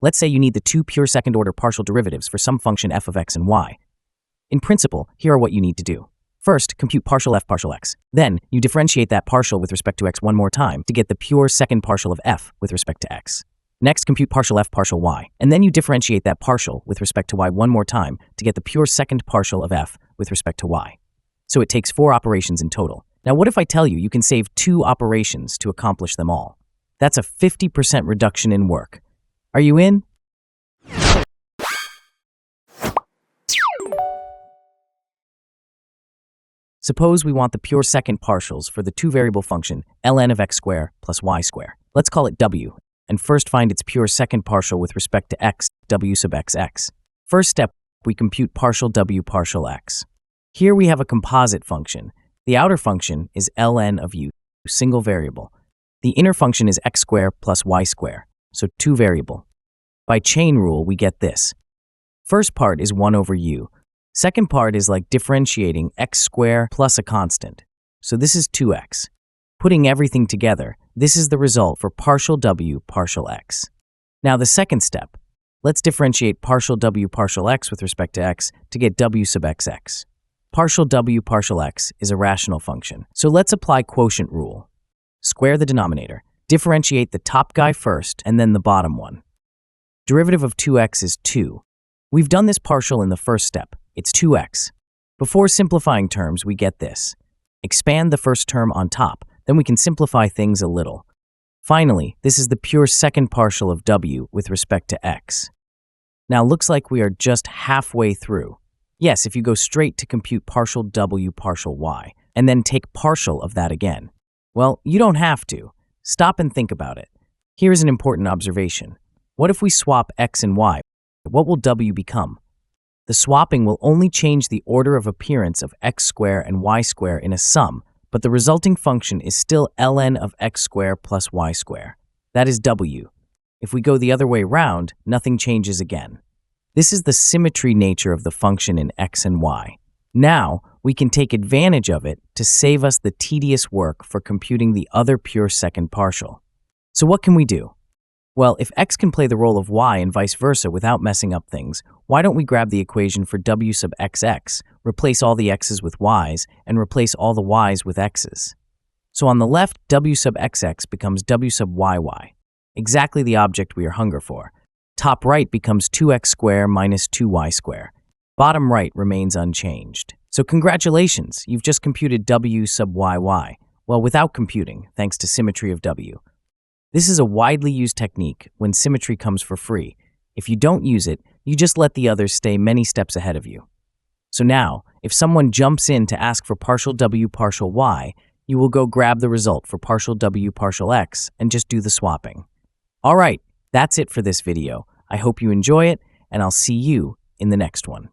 Let's say you need the two pure second-order partial derivatives for some function f of x and y. In principle, here are what you need to do. First, compute partial f partial x. Then, you differentiate that partial with respect to x one more time to get the pure second partial of f with respect to x. Next, compute partial f partial y, and then you differentiate that partial with respect to y one more time to get the pure second partial of f with respect to y. So it takes 4 operations in total. Now what if I tell you you can save 2 operations to accomplish them all? That's a 50% reduction in work. Are you in? Suppose we want the pure second partials for the two-variable function ln of x squared plus y squared. Let's call it w, and first find its pure second partial with respect to x, w sub xx. First step, we compute partial w partial x. Here we have a composite function. The outer function is ln of u, single variable. The inner function is x squared plus y squared, so two variable. By chain rule, we get this. First part is 1 over u. Second part is like differentiating x squared plus a constant. So this is 2x. Putting everything together, this is the result for partial w partial x. Now the second step. Let's differentiate partial w partial x with respect to x to get w sub xx. Partial w partial x is a rational function. So let's apply quotient rule. Square the denominator. Differentiate the top guy first and then the bottom one. Derivative of 2x is 2. We've done this partial in the first step. It's 2x. Before simplifying terms, we get this. Expand the first term on top, then we can simplify things a little. Finally, this is the pure second partial of w with respect to x. Now looks like we are just halfway through. Yes, if you go straight to compute partial w partial y, and then take partial of that again. Well, you don't have to. Stop and think about it. Here's an important observation. What if we swap x and y? What will w become? The swapping will only change the order of appearance of x squared and y squared in a sum, but the resulting function is still ln of x squared plus y squared. That is w. If we go the other way round, nothing changes again. This is the symmetry nature of the function in x and y. Now, we can take advantage of it to save us the tedious work for computing the other pure second partial. So what can we do? Well, if x can play the role of y and vice versa without messing up things, why don't we grab the equation for w sub xx, replace all the x's with y's, and replace all the y's with x's? So on the left, w sub xx becomes w sub yy, exactly the object we are hungry for. Top right becomes 2x squared minus 2y squared. Bottom right remains unchanged. So congratulations, you've just computed w sub yy. Well, without computing, thanks to symmetry of w. This is a widely used technique when symmetry comes for free. If you don't use it, you just let the others stay many steps ahead of you. So now, if someone jumps in to ask for partial w partial y, you will go grab the result for partial w partial x and just do the swapping. All right, that's it for this video. I hope you enjoy it, and I'll see you in the next one.